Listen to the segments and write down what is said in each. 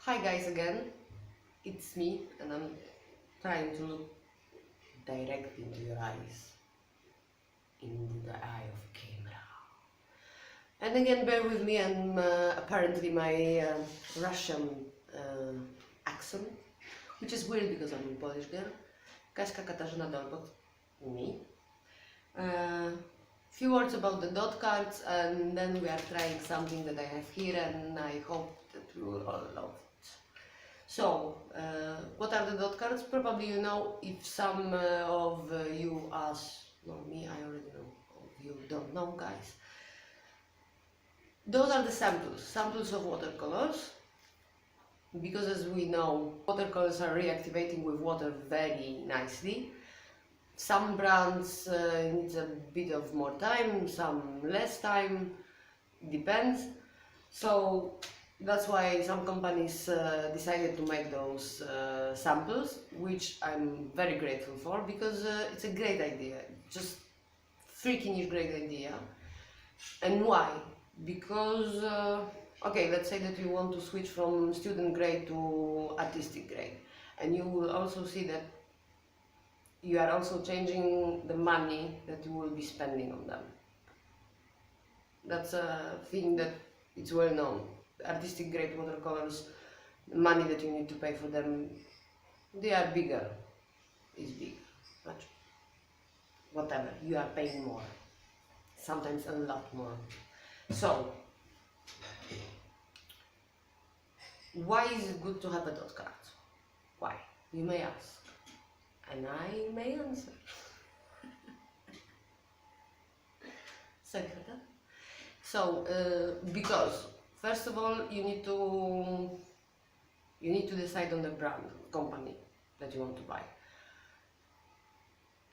Hi guys again, it's me and I'm trying to look directly into your eyes, into the eye of camera. And again, bear with me, and apparently my Russian accent, which is weird because I'm a Polish girl. Kaśka Katarzyna Dolbot, me. Few words about the dot cards, and then we are trying something that I have here, and I hope that we will all love it. So, what are the dot cards? Probably you know. If some of you ask, no, me, I already know. If you don't know, guys. Those are the samples of watercolors. Because as we know, watercolors are reactivating with water very nicely. Some brands need a bit of more time, some less time, depends. So that's why some companies decided to make those samples, which I'm very grateful for, because it's a great idea, just freaking great idea. And why? Because, okay, let's say that you want to switch from student grade to artistic grade, and you will also see that you are also changing the money that you will be spending on them. That's a thing that it's well known. Artistic grade watercolors, the money that you need to pay for them, they are bigger. It's big, much. Whatever, you are paying more. Sometimes a lot more. So, why is it good to have a dot card? Why? You may ask. And I may answer. Sorry for that. So, because first of all, you need to decide on the brand, company that you want to buy,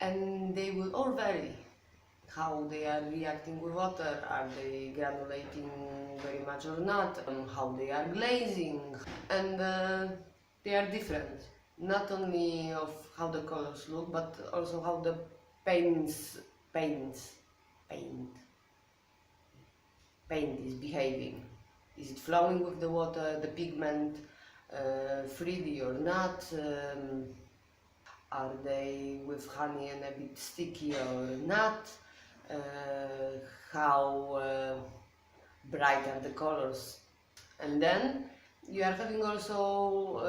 and they will all vary. How they are reacting with water, are they granulating very much or not, how they are glazing, and they are different. Not only of how the colors look, but also how the paint is behaving. Is it flowing with the water, the pigment, freely or not? Are they with honey and a bit sticky or not? How bright are the colors? And then you are having also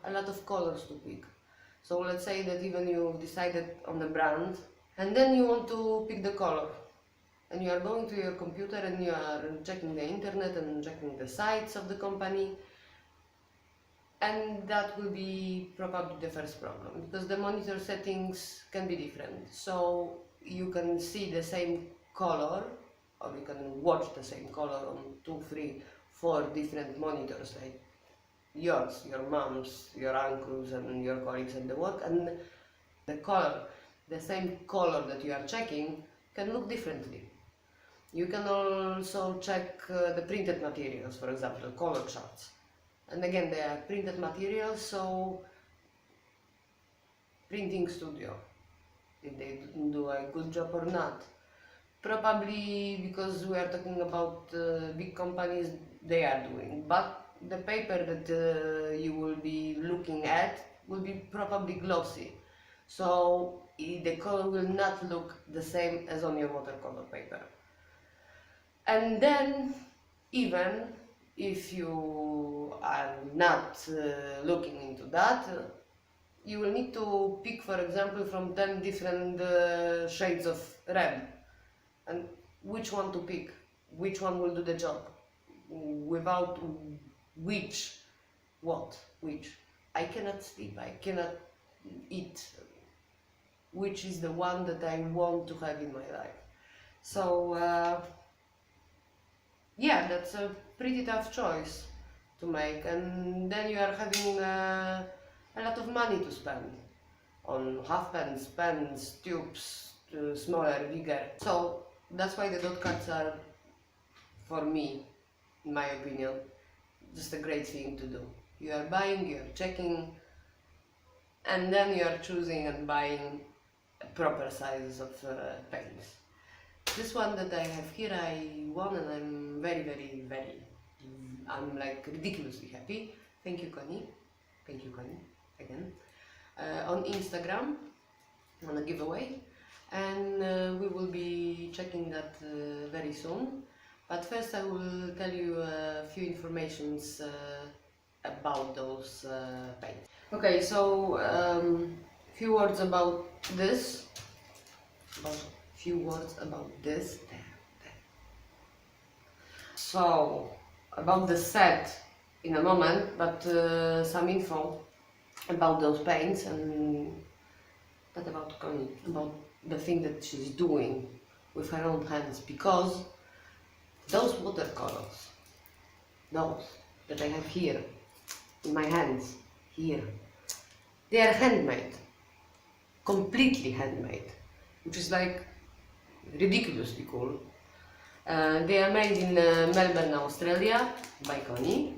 a lot of colors to pick. So let's say that even you've decided on the brand, and then you want to pick the color, and you are going to your computer and you are checking the internet and checking the sites of the company, and that will be probably the first problem, because the monitor settings can be different. So you can see the same color, or you can watch the same color on 2, 3, 4 different monitors, like yours, your mom's, your uncle's, and your colleagues at the work, and the color, the same color that you are checking, can look differently. You can also check the printed materials, for example, color charts. And again, they are printed materials, so printing studio, if they do a good job or not. Probably because we are talking about big companies, they are doing. But the paper that you will be looking at will be probably glossy. So the color will not look the same as on your watercolor paper. And then, even if you are not looking into that, you will need to pick, for example, from 10 different shades of red. And which one to pick, which one will do the job, without which, I cannot sleep, I cannot eat, which is the one that I want to have in my life. So yeah, that's a pretty tough choice to make, and then you are having a lot of money to spend on half pens, tubes, smaller, bigger. So that's why the dot cards are, for me, in my opinion, just a great thing to do. You are buying, you are checking, and then you are choosing and buying proper sizes of paints. This one that I have here, I won, and I'm very, I'm like ridiculously happy. Thank you, Connie. Thank you, Connie, again. On Instagram, on a giveaway, and we will be checking that very soon. But first I will tell you a few informations about those paints. Okay, so few words about this. Few words about this. There. So about the set in a moment, but some info about those paints and that about Connie, about the thing that she's doing with her own hands, because those watercolors, those that I have here in my hands, here, they are handmade, completely handmade, which is like ridiculously cool. They are made in Melbourne, Australia, by Connie,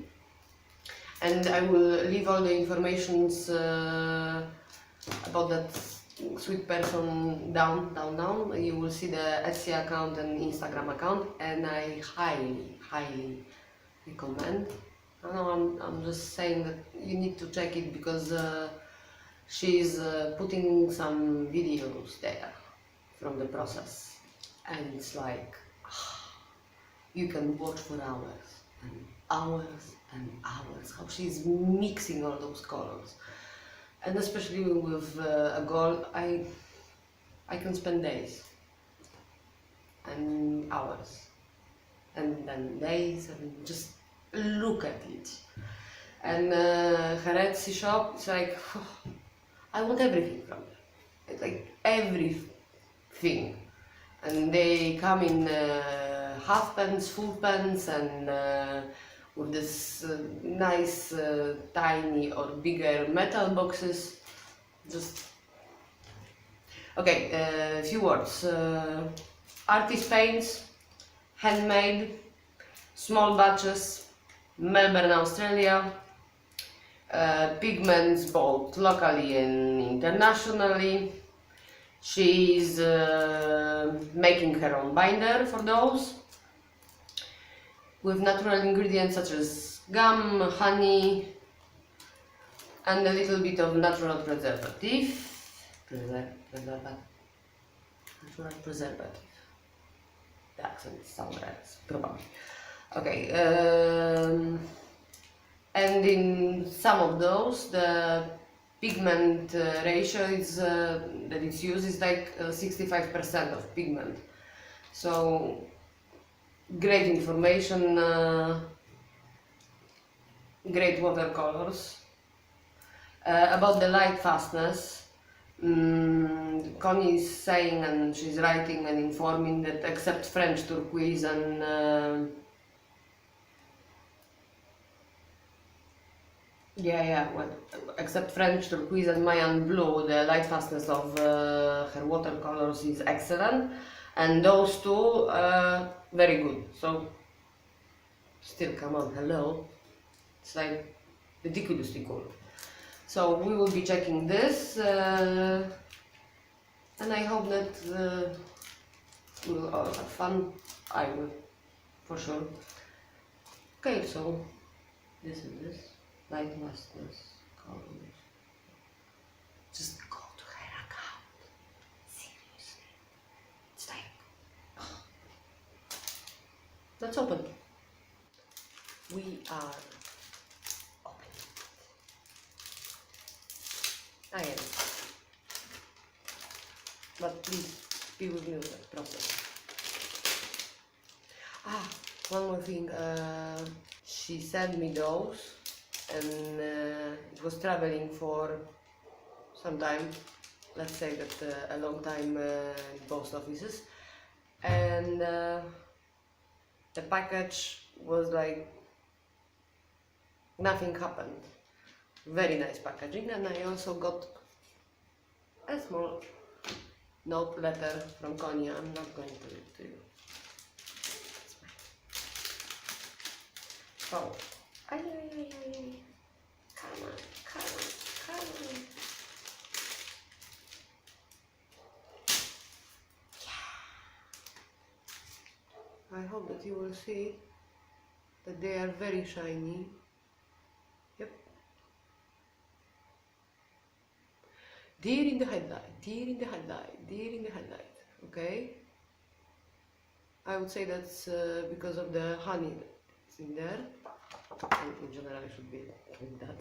and I will leave all the informations about that sweet person down. You will see the Etsy account and Instagram account, and I highly recommend. I know I'm just saying that you need to check it because she's putting some videos there from the process, and it's like you can watch for hours and hours and hours how she's mixing all those colors. And especially with a gold, I can spend days and hours and then days and just look at it. And her Etsy shop, it's like, I want everything from her. It's like everything. And they come in half pence, full pence, and with this nice tiny or bigger metal boxes. Just okay, a few words. Artist paints, handmade, small batches, Melbourne, Australia. Pigments bought locally and internationally. She's making her own binder for those, with natural ingredients such as gum, honey, and a little bit of natural preservative. Natural preservative. The accent is somewhere else, probably. Okay, and in some of those, the pigment ratio is that it's used is like 65% of pigment. So great information, great watercolors. About the light fastness, Connie is saying, and she's writing and informing that except French turquoise and well, except French turquoise and Mayan blue, the light fastness of her watercolors is excellent, and those two very good. So still, come on, hello, it's like ridiculously cool. So we will be checking this, and I hope that we'll all have fun. I will, for sure. Okay, so this is this. Light fastness, colors. Just go to her account. Seriously. It's like, let's open. We are opening. I am. But please be with me with that process. One more thing. She sent me those. And it was traveling for some time, let's say that a long time in post offices, and the package was like nothing happened. Very nice packaging, and I also got a small note letter from Connie. I'm not going to read it to you. It's mine. So, come on. Yeah. I hope that you will see that they are very shiny. Yep. deer in the headlight, deer in the headlight, deer in the headlight. Okay, I would say that's because of the honey that's in there, and in general it should be like that.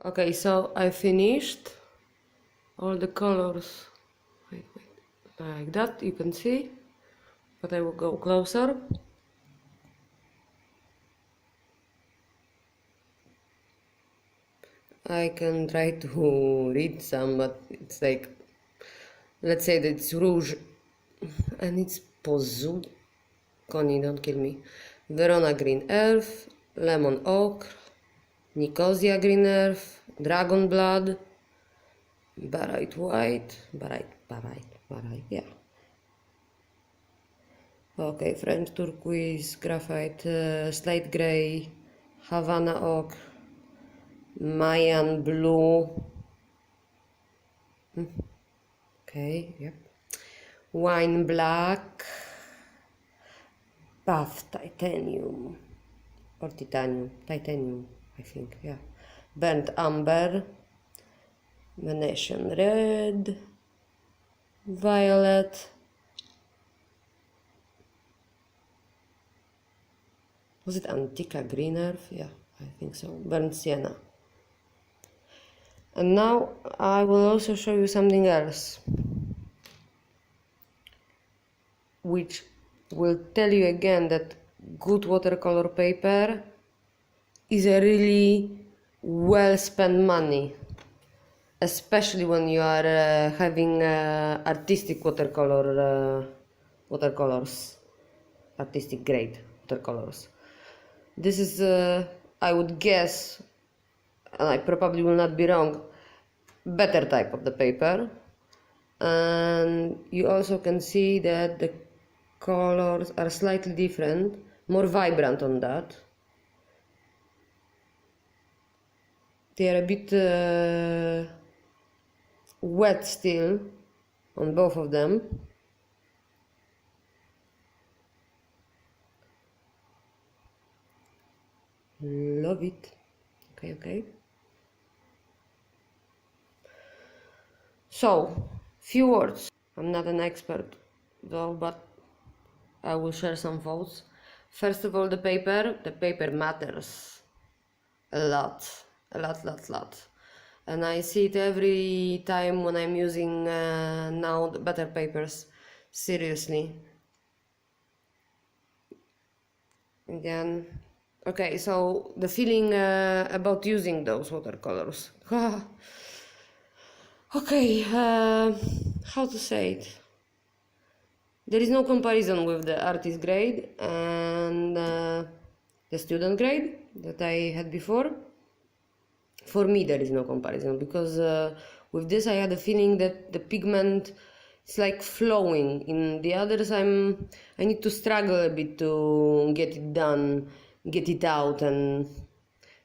Okay, so I finished all the colors. Wait, like that, you can see, but I will go closer. I can try to read some, but it's like, let's say that it's rouge and it's Pozu. Connie, don't kill me. Verona green earth, lemon ochre, Nicosia green earth, dragon blood, barite white, barite, yeah. Okay, French turquoise, graphite, slate gray, Havana ochre, Mayan blue. Okay, yep. Wine black, buff titanium, or titanium, I think, yeah. Burnt amber, Venetian red, violet. Was it Antica green earth? Yeah, I think so. Burnt sienna. And now I will also show you something else, which will tell you again that good watercolor paper is a really well spent money, especially when you are having artistic watercolors, artistic grade watercolors. This is, I would guess, and I probably will not be wrong, better type of the paper. And you also can see that the colors are slightly different, more vibrant on that. They are a bit wet still on both of them. Love it. Okay. So, few words. I'm not an expert though, but I will share some thoughts. First of all, the paper matters a lot. And I see it every time when I'm using now the better papers, seriously. Again, okay, so the feeling about using those watercolors. Okay, how to say it? There is no comparison with the artist grade and the student grade that I had before. For me, there is no comparison because with this I had a feeling that the pigment is like flowing. In the others, I need to struggle a bit to get it done, get it out, and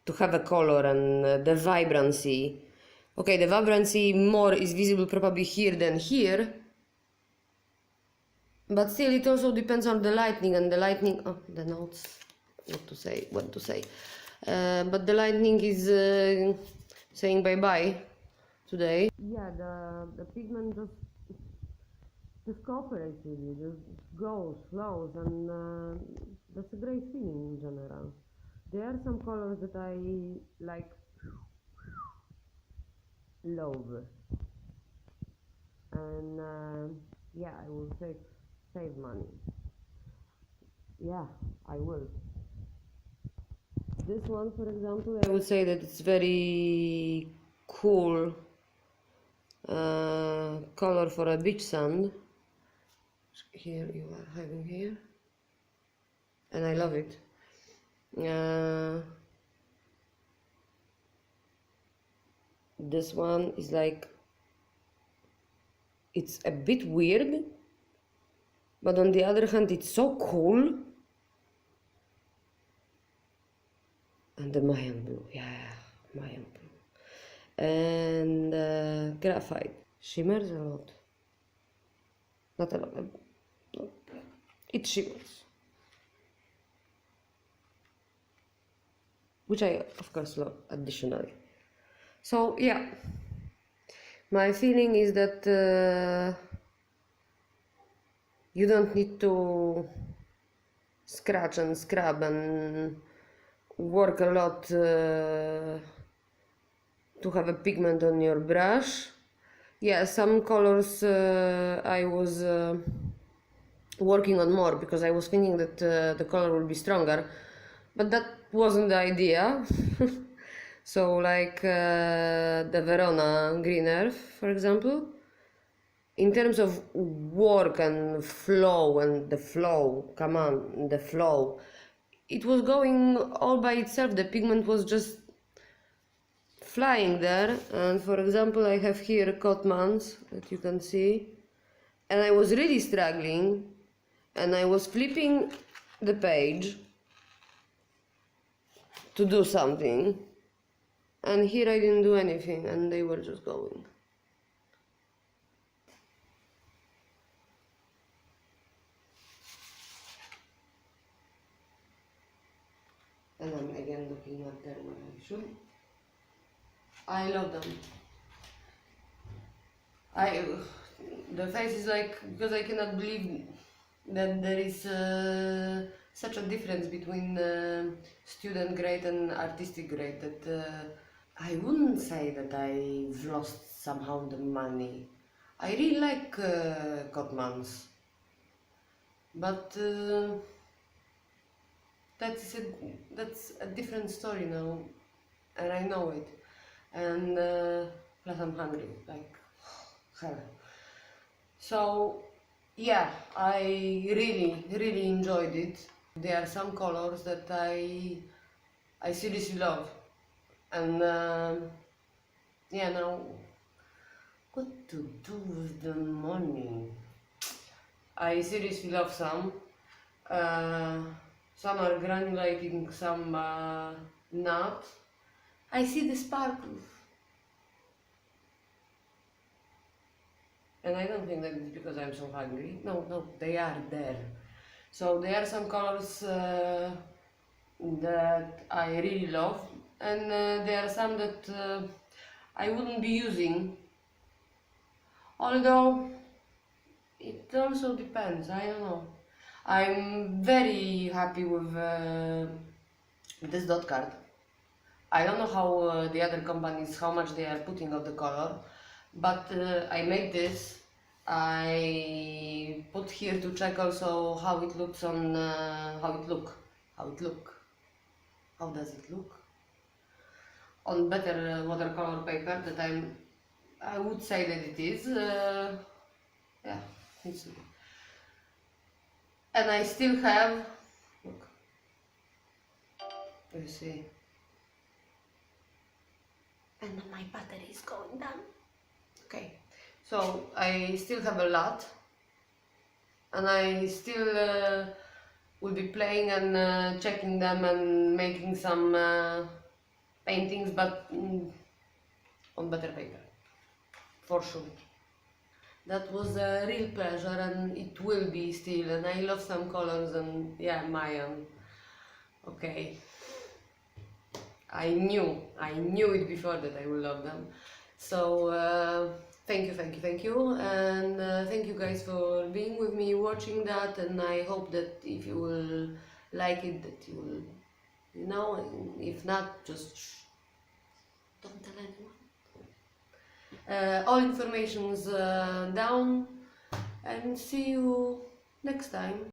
to have a color and the vibrancy. Okay, the vibrancy more is visible probably here than here, but still it also depends on the lighting and the lighting. Oh, the notes. What to say. But the lightning is saying bye-bye today. Yeah, the pigment just cooperates with you, just goes, flows, and that's a great feeling in general. There are some colors that I like love, and yeah, I will save money. Yeah, I will. This one, for example, I would say that it's very cool color for a beach sand. Here you are having here, and I love it. This one is like, it's a bit weird, but on the other hand, it's so cool. And the Mayan blue, yeah, Mayan blue. And graphite shimmers a lot. Not a lot, it shimmers. Which I, of course, love additionally. So, yeah, my feeling is that you don't need to scratch and scrub and work a lot to have a pigment on your brush. Yeah, some colors I was working on more because I was thinking that the color would be stronger, but that wasn't the idea. So like the Verona Green Earth, for example, in terms of work and flow and the flow, come on, the flow, it was going all by itself. The pigment was just flying there. And for example, I have here Cotmans that you can see, and I was really struggling, and I was flipping the page to do something, and here I didn't do anything, and they were just going. And I'm again looking at their reaction. I love them. The face is like, because I cannot believe that there is such a difference between student grade and artistic grade, that I wouldn't say that I've lost somehow the money. I really like Cotmans, but that's a different story now, and I know it. And plus I'm hungry, like hell. So yeah, I really enjoyed it. There are some colors that I seriously love, and yeah, now what to do with the money? I seriously love some. Some are granulating, some not. I see the sparkles. And I don't think that it's because I'm so hungry. No, they are there. So there are some colors that I really love, and there are some that I wouldn't be using. Although it also depends, I don't know. I'm very happy with this dot card. I don't know how the other companies, how much they are putting of the color, but I made this. I put here to check also how it looks on, how does it look? On better watercolor paper that I would say that it is, yeah, it's, and I still have, look, you see, and my battery is going down. Okay, so I still have a lot, and I still will be playing and checking them and making some paintings, but on better paper, for sure. That was a real pleasure, and it will be still, and I love some colors, and yeah, Mayan. Okay. I knew it before that I will love them. So thank you, and thank you guys for being with me, watching that, and I hope that if you will like it, that you will, you know, and if not, just don't tell anyone. All information's down, and see you next time.